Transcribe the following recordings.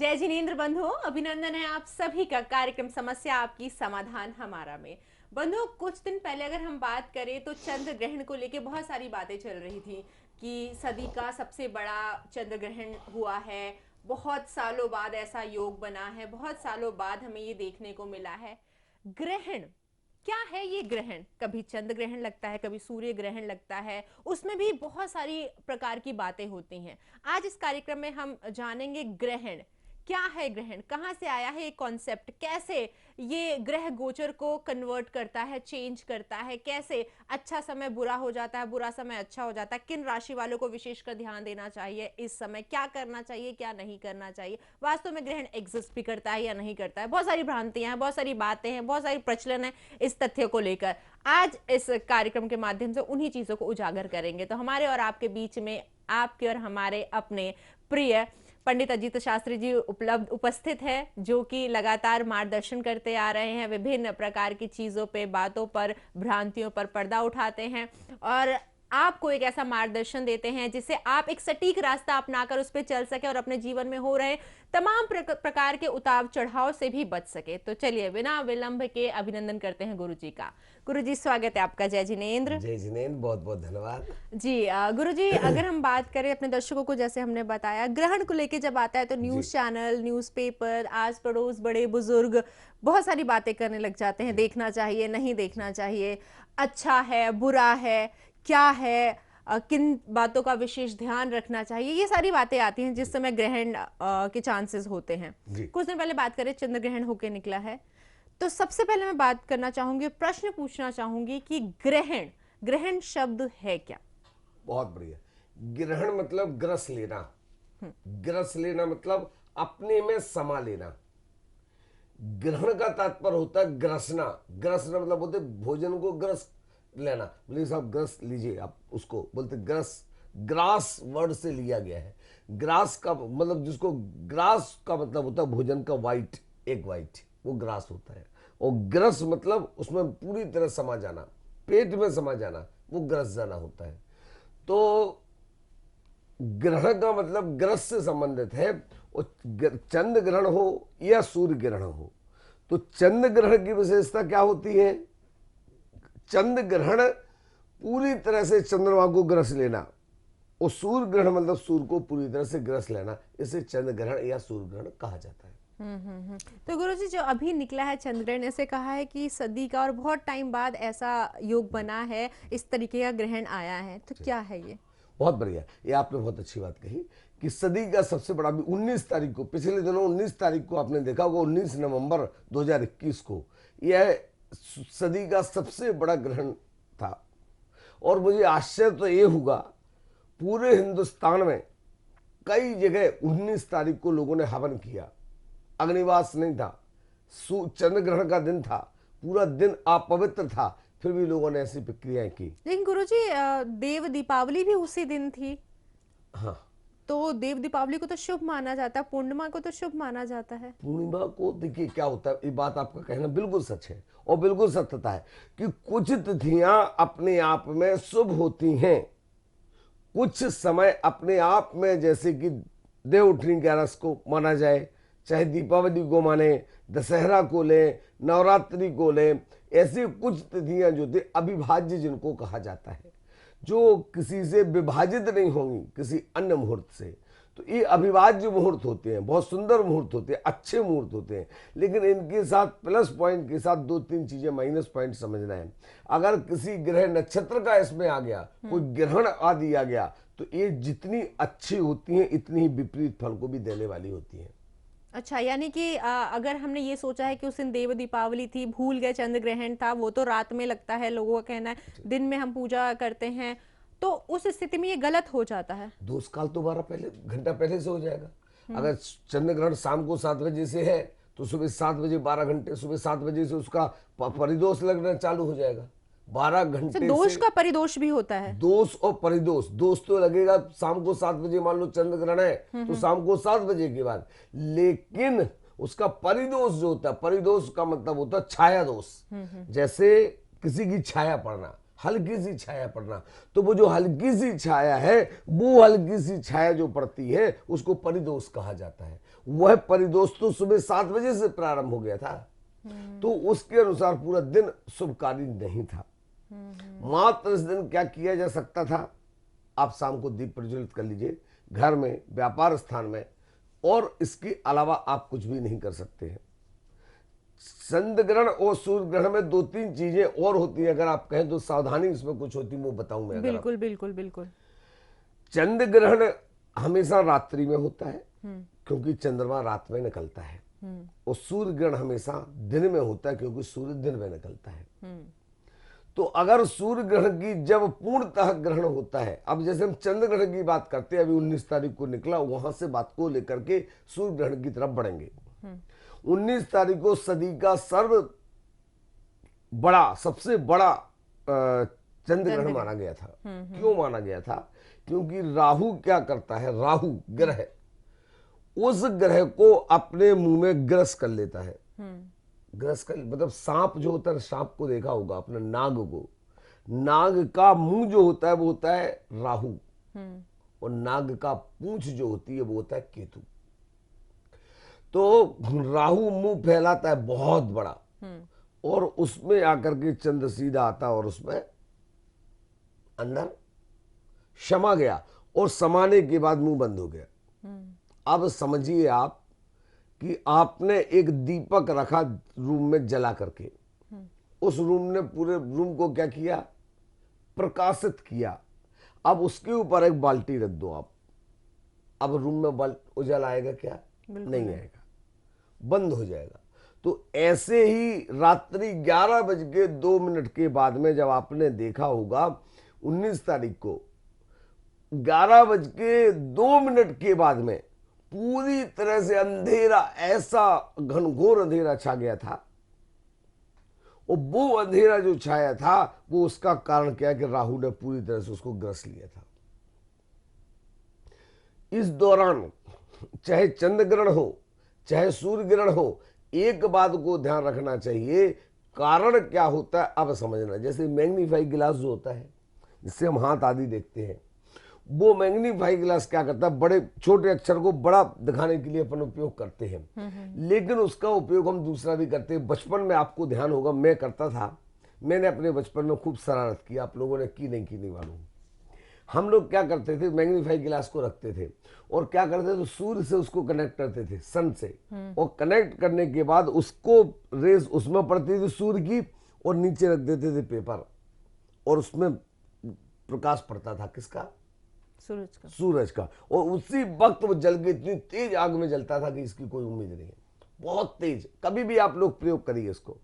जय जिनेंद्र बंधु, अभिनंदन है आप सभी का कार्यक्रम समस्या आपकी समाधान हमारा में। बंधु, कुछ दिन पहले अगर हम बात करें तो चंद्र ग्रहण को लेके बहुत सारी बातें चल रही थी कि सदी का सबसे बड़ा चंद्र ग्रहण हुआ है। बहुत सालों बाद ऐसा योग बना है, बहुत सालों बाद हमें ये देखने को मिला है। ग्रहण क्या है? ये ग्रहण कभी चंद्र ग्रहण लगता है, कभी सूर्य ग्रहण लगता है, उसमें भी बहुत सारी प्रकार की बातें होती हैं। आज इस कार्यक्रम में हम जानेंगे ग्रहण क्या है, ग्रहण कहां से आया है, ये कॉन्सेप्ट कैसे ये ग्रह गोचर को कन्वर्ट करता है, चेंज करता है, कैसे अच्छा समय बुरा हो जाता है, बुरा समय अच्छा हो जाता है, किन राशि वालों को विशेषकर ध्यान देना चाहिए, इस समय क्या करना चाहिए, क्या नहीं करना चाहिए, वास्तव में ग्रहण एग्जिस्ट भी करता है या नहीं करता है। बहुत सारी भ्रांतियां हैं, बहुत सारी बातें हैं, बहुत सारी प्रचलन है इस तथ्य को लेकर। आज इस कार्यक्रम के माध्यम से उन्हीं चीजों को उजागर करेंगे। तो हमारे और आपके बीच में आपके और हमारे अपने प्रिय पंडित अजीत शास्त्री जी उपस्थित है, जो कि लगातार मार्गदर्शन करते आ रहे हैं, विभिन्न प्रकार की चीजों पे, बातों पर, भ्रांतियों पर पर्दा उठाते हैं और आपको एक ऐसा मार्गदर्शन देते हैं जिससे आप एक सटीक रास्ता अपनाकर उस पर चल सके और अपने जीवन में हो रहे तमाम प्रकार के उतार चढ़ाव से भी बच सके। तो चलिए बिना विलंब के अभिनंदन करते हैं गुरु जी का। गुरु जी स्वागत है आपका। जय जिनेंद्र। जय जिनेंद्र, बहुत बहुत धन्यवाद जी। गुरु जी, अगर हम बात करें अपने दर्शकों को, जैसे हमने बताया ग्रहण को लेके जब आता है तो न्यूज चैनल, न्यूज़पेपर, आस पड़ोस, बड़े बुजुर्ग बहुत सारी बातें करने लग जाते हैं। देखना चाहिए, नहीं देखना चाहिए, अच्छा है, बुरा है, क्या है, किन बातों का विशेष ध्यान रखना चाहिए, ये सारी बातें आती हैं जिस समय ग्रहण के चांसेस होते हैं। कुछ दिन पहले बात करें, चंद्र ग्रहण होके निकला है। तो सबसे पहले मैं बात करना चाहूंगी, प्रश्न पूछना चाहूंगी कि ग्रहण, ग्रहण शब्द है क्या? बहुत बढ़िया। ग्रहण मतलब ग्रस लेना। ग्रस लेना मतलब अपने में समा लेना। ग्रहण का तात्पर्य होता है ग्रसना। ग्रसना मतलब बोलते भोजन को ग्रस लेना। बोले साहब ग्रस लीजिए, आप उसको बोलते ग्रस। ग्रास वर्ड से लिया गया है। ग्रास का मतलब, जिसको ग्रास का मतलब होता है भोजन का वाइट, एक वाइट, वो ग्रास होता है। और ग्रस मतलब उसमें पूरी तरह समा जाना, पेट में समा जाना, वो ग्रस जाना होता है। तो ग्रहण का मतलब ग्रस से संबंधित है। और चंद्र ग्रहण हो या सूर्य ग्रहण हो, तो चंद्र ग्रहण की विशेषता क्या होती है? चंद्र ग्रहण पूरी तरह से चंद्रमा को ग्रस लेना, और सूर्य ग्रहण मतलब सूर्य को पूरी तरह से ग्रस लेना। इसे चंद्र ग्रहण या सूर्य ग्रहण कहा जाता है। तो गुरुजी, जो अभी निकला है चंद्रग्रहण, ऐसे कहा है कि सदी का और बहुत टाइम बाद ऐसा योग बना है, इस तरीके का ग्रहण आया है, तो क्या है ये? बहुत बढ़िया, ये आपने बहुत अच्छी बात कही कि सदी का सबसे बड़ा, 19 तारीख को, पिछले दिनों 19 तारीख को आपने देखा होगा, 19 नवंबर 2021 को यह सदी का सबसे बड़ा ग्रहण था। और मुझे आश्चर्य तो ये हुआ, पूरे हिंदुस्तान में कई जगह 19 तारीख को लोगों ने हवन किया। अग्निवास नहीं था, चंद्र ग्रहण का दिन था, पूरा दिन अपवित्र था, फिर भी लोगों ने ऐसी प्रक्रियाएं की। लेकिन गुरुजी, देव दीपावली भी उसी दिन थी। हाँ, तो देव दीपावली को तो शुभ माना जाता है, पूर्णिमा को तो शुभ माना जाता है। पूर्णिमा को देखिए क्या होता है, ये बात आपका कहना बिल्कुल सच है और बिल्कुल सत्यता है कि कुछ तिथियां अपने आप में शुभ होती हैं। कुछ समय अपने आप में, जैसे कि देवउठनी 11 को माना जाए, चाहे दीपावली को माने, दशहरा को ले, नवरात्रि को ले, ऐसी कुछ तिथियां जो थी अविभाज्य जिनको कहा जाता है, जो किसी से विभाजित नहीं होंगी किसी अन्य मुहूर्त से। तो ये अविभाज्य मुहूर्त होते हैं, बहुत सुंदर मुहूर्त होते हैं, अच्छे मुहूर्त होते हैं। लेकिन इनके साथ प्लस पॉइंट के साथ 2-3 चीजें माइनस पॉइंट समझना है। अगर किसी ग्रह नक्षत्र का इसमें आ गया, कोई ग्रहण आदि आ गया, तो ये जितनी अच्छी होती हैं इतनी ही विपरीत फल को भी देने वाली होती हैं। अच्छा, यानी कि अगर हमने ये सोचा है कि उस दिन देव दीपावली थी, भूल गए चंद्र ग्रहण था, वो तो रात में लगता है, लोगों का कहना है दिन में हम पूजा करते हैं, तो उस स्थिति में ये गलत हो जाता है। दोष काल तो 12 घंटा पहले से हो जाएगा। अगर चंद्र ग्रहण शाम को 7 बजे से है, तो सुबह 7 बजे 12 घंटे, सुबह 7 बजे से उसका परिदोष लगना चालू हो जाएगा। 12 घंटे दोष से का परिदोष भी होता है। दोष और परिदोष, दोष तो लगेगा शाम को 7 बजे, मान लो चंद्र ग्रहण है तो शाम को 7 बजे के बाद, लेकिन उसका परिदोष जो होता है, परिदोष का मतलब होता है छाया दोष। जैसे किसी की छाया पड़ना, हल्की सी छाया पड़ना, तो वो जो हल्की सी छाया है, वो हल्की सी छाया जो पड़ती है उसको परिदोष कहा जाता है। वह परिदोष तो सुबह 7 बजे से प्रारंभ हो गया था, तो उसके अनुसार पूरा दिन शुभकारी नहीं था। मात्र इस दिन क्या किया जा सकता था, आप शाम को दीप प्रज्वलित कर लीजिए घर में, व्यापार स्थान में, और इसके अलावा आप कुछ भी नहीं कर सकते हैं। चंद्र ग्रहण और सूर्य ग्रहण में 2-3 चीजें और होती हैं, अगर आप कहें तो सावधानी इसमें कुछ होती है, वो बताऊं मैं। बिल्कुल बिल्कुल बिल्कुल। चंद्र ग्रहण हमेशा रात्रि में होता है क्योंकि चंद्रमा रात में निकलता है, और सूर्य ग्रहण हमेशा दिन में होता है क्योंकि सूर्य दिन में निकलता है। तो अगर सूर्य ग्रहण की जब पूर्णतः ग्रहण होता है, अब जैसे हम चंद्र ग्रहण की बात करते हैं, अभी 19 तारीख को निकला, वहां से बात को लेकर के सूर्य ग्रहण की तरफ बढ़ेंगे। 19 तारीख को सदी का सबसे बड़ा चंद्र ग्रहण माना गया था। क्यों माना गया था? क्योंकि राहु क्या करता है, राहु ग्रह उस ग्रह को अपने मुंह में ग्रस कर लेता है। ग्रस कर मतलब सांप जो होता है, सांप को देखा होगा अपने नाग को, नाग का मुंह जो होता है वो होता है राहु, और नाग का पूंछ जो होती है वो होता है केतु। तो राहु मुंह फैलाता है बहुत बड़ा, और उसमें आकर के चंद्र सीधा आता और उसमें अंदर समा गया, और समाने के बाद मुंह बंद हो गया। अब समझिए आप कि आपने एक दीपक रखा रूम में जला करके, उस रूम ने पूरे रूम को क्या किया, प्रकाशित किया। अब उसके ऊपर एक बाल्टी रख दो आप, अब रूम में उजाला आएगा क्या? नहीं आएगा, बंद हो जाएगा। तो ऐसे ही रात्रि 11:02 के बाद में जब आपने देखा होगा 19 तारीख को 11:02 के बाद में पूरी तरह से अंधेरा, ऐसा घनघोर अंधेरा छा गया था। और वो अंधेरा जो छाया था वो उसका कारण क्या है कि राहु ने पूरी तरह से उसको ग्रस लिया था। इस दौरान चाहे चंद्र ग्रहण हो चाहे सूर्य ग्रहण हो, एक बात को ध्यान रखना चाहिए, कारण क्या होता है अब समझना। जैसे मैग्नीफाई गिलास जो होता है जिससे हम हाथ आदि देखते हैं, वो मैग्नीफाई ग्लास क्या करता है, बड़े छोटे अक्षर को बड़ा दिखाने के लिए अपन उपयोग करते हैं, लेकिन उसका उपयोग हम दूसरा भी करते हैं। बचपन में आपको ध्यान होगा, मैं करता था, मैंने अपने बचपन में खूब शरारत की, आप लोगों ने की नहीं मालूम। हम लोग क्या करते थे, मैग्नीफाई ग्लास को रखते थे और क्या करते थे, तो सूर्य से उसको कनेक्ट करते थे, सन से, और कनेक्ट करने के बाद उसको रेस उसमें पड़ती थी सूर्य की, और नीचे रख देते थे पेपर, और उसमें प्रकाश पड़ता था किसका? सूरज का। और उसी वक्त वो जल के इतनी तेज आग में जलता था कि इसकी कोई उम्मीद नहीं है, बहुत तेज। कभी भी आप लोग प्रयोग करिए इसको,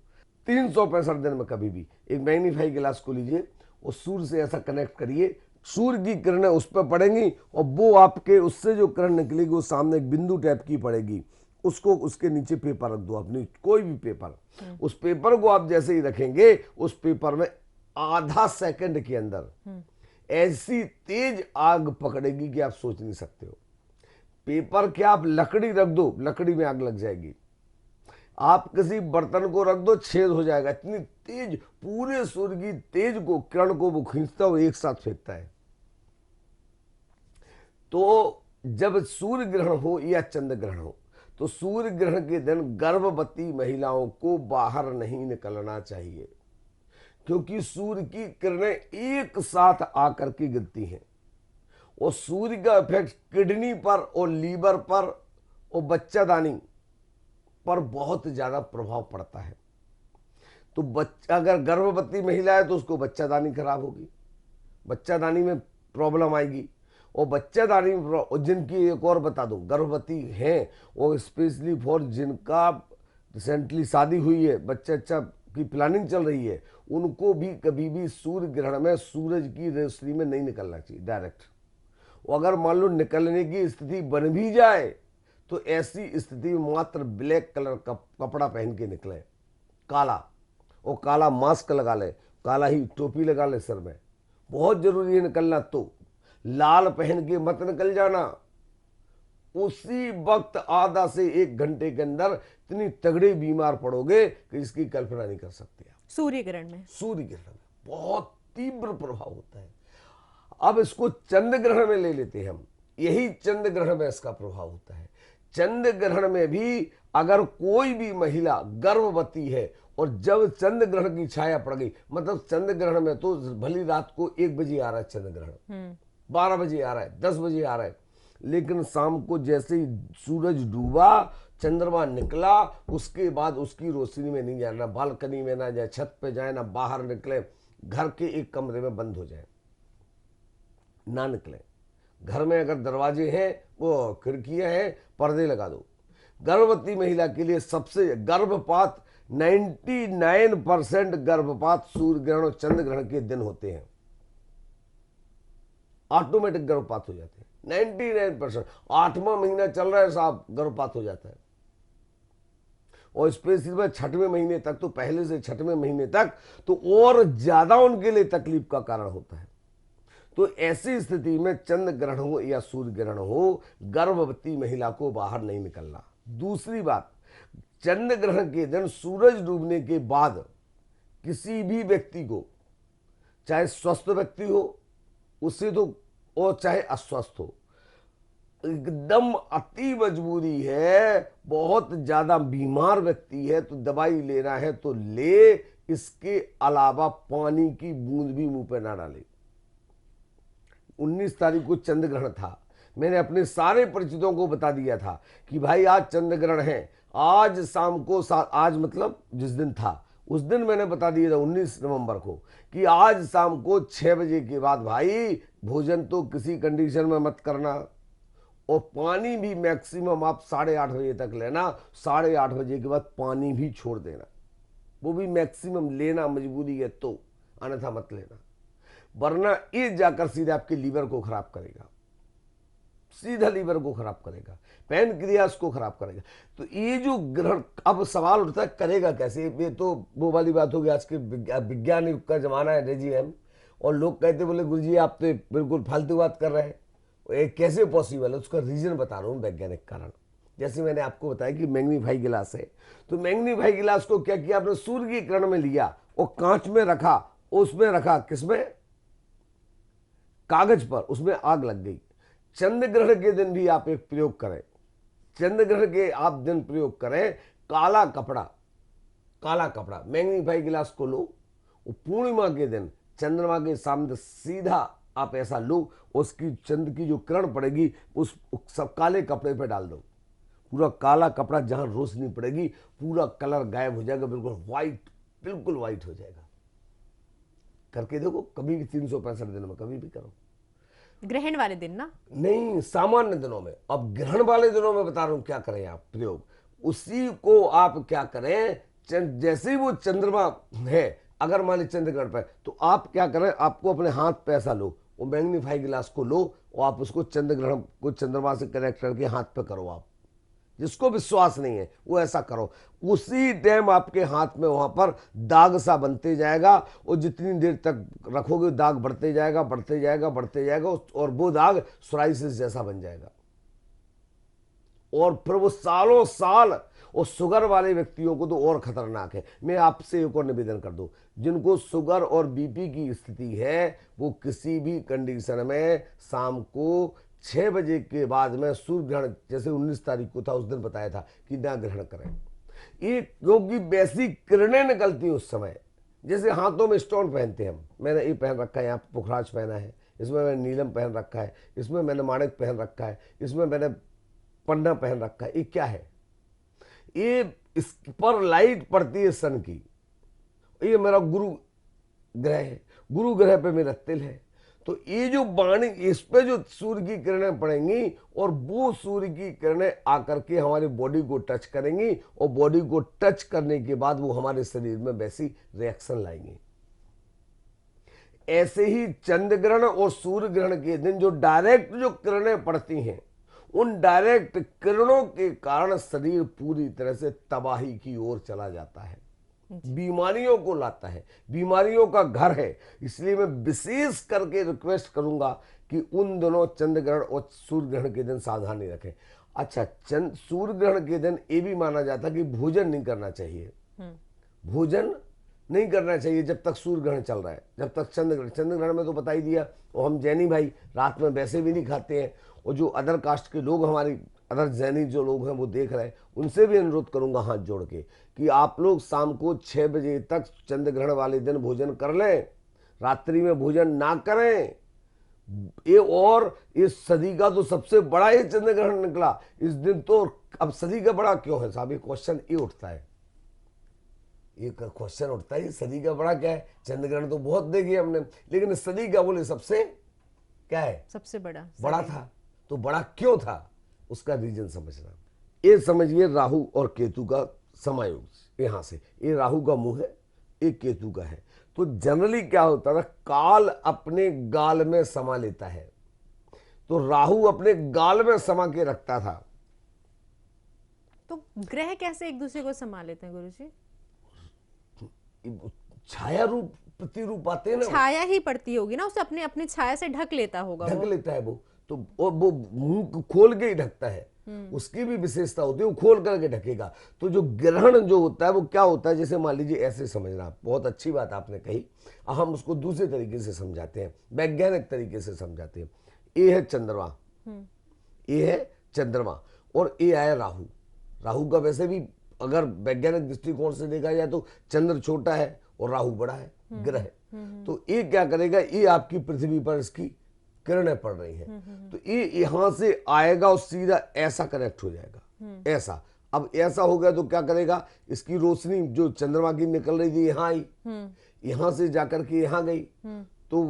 365 दिन में कभी भी एक मैग्नीफाई गिलास को लीजिए और सूर्य से ऐसा कनेक्ट करिए, सूर्य की किरणें उस पर पड़ेंगी और वो आपके उससे जो किरण निकलेगी वो सामने एक बिंदु टाइप की पड़ेगी, उसको उसके नीचे पेपर रख दो, अपनी कोई भी पेपर। उस पेपर को आप जैसे ही रखेंगे, उस पेपर में आधा सेकंड के अंदर ऐसी तेज आग पकड़ेगी कि आप सोच नहीं सकते हो। पेपर क्या, आप लकड़ी रख दो, लकड़ी में आग लग जाएगी। आप किसी बर्तन को रख दो, छेद हो जाएगा। इतनी तेज, पूरे सूर्य की तेज को, किरण को वो खींचता हुआ एक साथ फेंकता है। तो जब सूर्य ग्रहण हो या चंद्र ग्रहण हो, तो सूर्य ग्रहण के दिन गर्भवती महिलाओं को बाहर नहीं निकलना चाहिए, क्योंकि सूर्य की किरणें एक साथ आकर के गिरती हैं, और सूर्य का इफेक्ट किडनी पर और लीवर पर और बच्चादानी पर बहुत ज्यादा प्रभाव पड़ता है। तो बच्चा अगर गर्भवती महिला है तो उसको बच्चादानी खराब होगी, बच्चादानी में प्रॉब्लम आएगी। और बच्चादानी जिनकी, एक और बता दूं, गर्भवती हैं और स्पेशली फॉर जिनका रिसेंटली शादी हुई है, बच्चा की प्लानिंग चल रही है, उनको भी कभी भी सूर्य ग्रहण में सूरज की रोशनी में नहीं निकलना चाहिए डायरेक्ट। और अगर मान लो निकलने की स्थिति बन भी जाए तो ऐसी स्थिति में मात्र ब्लैक कलर का कपड़ा पहन के निकले, काला, और काला मास्क लगा ले, काला ही टोपी लगा ले सर में, बहुत जरूरी है निकलना। तो लाल पहन के मत निकल जाना, उसी वक्त आधा से 1 घंटे के अंदर इतनी तगड़े बीमार पड़ोगे कि इसकी कल्पना नहीं कर सकते आप। सूर्य ग्रहण में बहुत तीव्र प्रभाव होता है। अब इसको चंद्र ग्रहण में ले लेते हैं हम, यही चंद्र ग्रहण में इसका प्रभाव होता है। चंद्र ग्रहण में भी अगर कोई भी महिला गर्भवती है और जब चंद्र ग्रहण की छाया पड़ गई, मतलब चंद्र ग्रहण में तो भली रात को 1 बजे आ रहा है चंद्र ग्रहण, 12 बजे आ रहा है, 10 बजे आ रहा है, लेकिन शाम को जैसे ही सूरज डूबा, चंद्रमा निकला, उसके बाद उसकी रोशनी में नहीं जाना, बालकनी में ना जाए, छत पे जाए, ना बाहर निकले, घर के एक कमरे में बंद हो जाए, ना निकले। घर में अगर दरवाजे हैं, वो खिड़कियां हैं, पर्दे लगा दो। गर्भवती महिला के लिए सबसे गर्भपात 99% गर्भपात सूर्य ग्रहण और चंद्र ग्रहण के दिन होते हैं, ऑटोमेटिक गर्भपात हो जाते हैं 99%। 8वां महीना चल रहा है साहब, गर्भपात हो जाता है। और स्पेशली 6वें महीने तक, तो पहले से 6वें महीने तक तो और ज्यादा उनके लिए तकलीफ का कारण होता है। तो ऐसी स्थिति में चंद्र ग्रहण हो या सूर्य ग्रहण हो, गर्भवती महिला को बाहर नहीं निकलना। दूसरी बात, चंद्र ग्रहण के दिन सूरज डूबने के बाद किसी भी व्यक्ति को, चाहे स्वस्थ व्यक्ति हो उससे तो, और चाहे अस्वस्थ हो, एकदम अति मजबूरी है, बहुत ज्यादा बीमार व्यक्ति है तो दवाई लेना है तो ले, इसके अलावा पानी की बूंद भी मुंह पे ना डाले। 19 तारीख को चंद्र ग्रहण था, मैंने अपने सारे परिचितों को बता दिया था कि भाई आज चंद्र ग्रहण है, आज शाम को आज मतलब जिस दिन था उस दिन मैंने बता दिया था 19 नवंबर को कि आज शाम को 6 बजे के बाद भाई भोजन तो किसी कंडीशन में मत करना, और पानी भी मैक्सिमम आप 8:30 बजे तक लेना, 8:30 बजे के बाद पानी भी छोड़ देना, वो भी मैक्सिमम लेना, मजबूरी है तो, अन्यथा मत लेना, वरना ये जाकर सीधे आपके लीवर को खराब करेगा, सीधा लीवर को खराब करेगा, पैनक्रियास को खराब करेगा। तो ये जो ग्रहण, अब सवाल उठता है करेगा कैसे, ये तो वो वाली बात होगी, आज के विज्ञान युग का जमाना है रेजी, और लोग कहते बोले गुरुजी आप तो बिल्कुल फालतू बात कर रहे हैं, ये कैसे पॉसिबल है। उसका रीजन बता रहा हूँ, वैज्ञानिक कारण। जैसे मैंने आपको बताया कि मैग्नीफाई गिलास है, तो मैग्नीफाई गिलास को क्या किया आपने, सूर्य की किरण में लिया और कांच में रखा, उसमें रखा किसमें, कागज पर, उसमें आग लग गई। चंद्र ग्रहण के दिन भी आप एक प्रयोग करें, चंद्र ग्रहण के आप दिन प्रयोग करें, काला कपड़ा मैग्नीफाई गिलास को लो, पूर्णिमा के दिन चंद्रमा के सामने सीधा आप ऐसा लो, उसकी चंद्र की जो किरण पड़ेगी उस सब काले कपड़े पे डाल दो, पूरा काला कपड़ा, जहां रोशनी पड़ेगी पूरा कलर गायब हो जाएगा, बिल्कुल वाइट, बिल्कुल वाइट हो जाएगा। करके देखो, कभी भी 365 दिनों में कभी भी करो। ग्रहण वाले दिन ना, नहीं, सामान्य दिनों में। अब ग्रहण वाले दिनों में बता रहा हूं क्या करें आप प्रयोग, उसी को आप क्या करें, जैसे ही वो चंद्रमा है, अगर मान लीजिए चंद्र ग्रहण पर, तो आप क्या करें, आपको अपने हाथ पे ऐसा लो, वो मैग्नीफाई गिलास को लो और आप उसको चंद्र ग्रहण को चंद्रमा से कनेक्ट करके हाथ पे करो। आप जिसको विश्वास नहीं है वो ऐसा करो, उसी टाइम आपके हाथ में वहां पर दाग सा बनते जाएगा, और जितनी देर तक रखोगे दाग बढ़ते जाएगा, बढ़ते जाएगा, बढ़ते जाएगा, और वो दाग सोराइसिस जैसा बन जाएगा। और फिर वो सालों साल, और शुगर वाले व्यक्तियों को तो और खतरनाक है। मैं आपसे एक और निवेदन कर दूं, जिनको शुगर और बीपी की स्थिति है, वो किसी भी कंडीशन में शाम को 6 बजे के बाद में सूर्य ग्रहण, जैसे 19 तारीख को था उस दिन बताया था कि ना ग्रहण करें, ये क्योंकि वैसी किरणें निकलती उस समय, जैसे हाथों में स्टोन पहनते हैं हम, मैंने ये पहन रखा है, यहाँ पुखराज पहना है, इसमें मैंने नीलम पहन रखा है, इसमें मैंने माणिक पहन रखा है, इसमें मैंने पन्ना पहन रखा है, ये क्या है, ये इस पर लाइट पड़ती है सन की, ये मेरा गुरु ग्रह है, गुरु ग्रह पे मेरा तिल है, तो ये जो वाणी, इस पे जो सूर्य की किरणें पड़ेंगी, और वो सूर्य की किरणें आकर के हमारी बॉडी को टच करेंगी, और बॉडी को टच करने के बाद वो हमारे शरीर में वैसी रिएक्शन लाएंगी। ऐसे ही चंद्र ग्रहण और सूर्य ग्रहण के दिन जो डायरेक्ट जो किरणें पड़ती हैं, उन डायरेक्ट किरणों के कारण शरीर पूरी तरह से तबाही की ओर चला जाता है, बीमारियों को लाता है, बीमारियों का घर है। इसलिए मैं विशेष करके रिक्वेस्ट करूंगा कि उन दोनों चंद्र ग्रहण और सूर्य ग्रहण के दिन सावधानी रखें। अच्छा, सूर्य ग्रहण के दिन ये भी माना जाता है कि भोजन नहीं करना चाहिए, भोजन नहीं करना चाहिए जब तक सूर्य ग्रहण चल रहा है, जब तक चंद्र ग्रहण में तो बता ही दिया। और हम जैनी भाई रात में वैसे भी नहीं खाते हैं, और जो अदर कास्ट के लोग हमारी अदर जैनी जो लोग हैं वो देख रहे हैं, उनसे भी अनुरोध करूंगा हाथ जोड़ के कि आप लोग शाम को 6 बजे तक चंद्र ग्रहण वाले दिन भोजन कर लें, रात्रि में भोजन ना करें। ये और इस सदी का तो सबसे बड़ा ये चंद्र ग्रहण निकला इस दिन। तो अब सदी का बड़ा क्यों है साहब, ये क्वेश्चन ये उठता है, ये क्वेश्चन उठता है सदी का बड़ा क्या है। चंद्र ग्रहण तो बहुत देखे हमने, लेकिन सदी का बोले सबसे क्या है, सबसे बड़ा बड़ा था। तो बड़ा क्यों था उसका रीजन समझना। ये समझिए राहु और केतु का समायोग, यहां से ये राहु का मुंह है, ये केतु का है। तो जनरली क्या होता था, काल अपने गाल में समा लेता है, तो राहु अपने गाल में समा के रखता था। तो ग्रह कैसे एक दूसरे को संभाल लेते हैं गुरुजी? छाया रूप प्रतिरूप आते हैं ना, छाया ही पड़ती होगी ना, उसे अपने अपनी छाया से ढक लेता होगा ढक वो। लेता है वो। तो वो मुंह खोल के ही ढकता है, उसकी भी विशेषता होती है, वो खोल करके ढकेगा। तो जो ग्रहण जो होता है वो क्या होता है, जैसे मान लीजिए ऐसे समझना, बहुत अच्छी बात आपने कही। हम उसको दूसरे तरीके से समझाते हैं, वैज्ञानिक तरीके से समझाते हैं। ये है चंद्रमा, ये है चंद्रमा और ये आया राहु। राहु का वैसे भी अगर वैज्ञानिक दृष्टिकोण से देखा जाए तो चंद्र छोटा है और राहु बड़ा है ग्रह। तो ये क्या करेगा, ये आपकी पृथ्वी पर इसकी किरणें पड़ रही हैं, तो ये यहां से आएगा और सीधा ऐसा कनेक्ट हो जाएगा, ऐसा। अब ऐसा हो गया तो क्या करेगा, इसकी रोशनी जो चंद्रमा की निकल रही थी यहाँ आई, यहां से जाकर के यहाँ गई। तो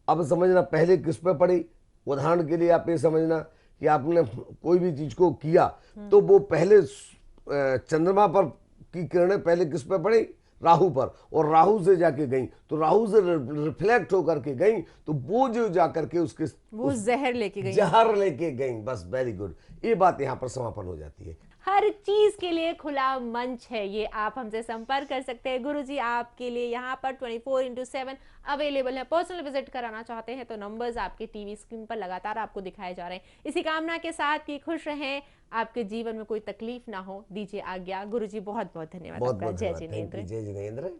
अब समझना पहले किस पे पड़ी। उदाहरण के लिए आप ये समझना कि आपने कोई भी चीज को किया तो वो पहले चंद्रमा पर की किरणें पहले किस पे पड़ी, राहु पर, और राहु से जाके गई, तो राहु से रिफ्लेक्ट होकर के गई, तो वो जो जाकर के उसके वो जहर लेके गई, जहर लेके गई। बस वेरी गुड, ये बात यहाँ पर समापन हो जाती है। हर चीज के लिए खुला मंच है ये, आप हमसे संपर्क कर सकते हैं। गुरुजी आपके लिए यहाँ पर 24/7 अवेलेबल है। पर्सनल विजिट कराना चाहते हैं तो नंबर्स आपके टीवी स्क्रीन पर लगातार आपको दिखाए जा रहे हैं। इसी कामना के साथ कि खुश रहें, आपके जीवन में कोई तकलीफ ना हो, दीजिए आज्ञा। गुरुजी बहुत बहुत धन्यवाद आपका। जय जिनेंद्र। जय जिनेंद्र।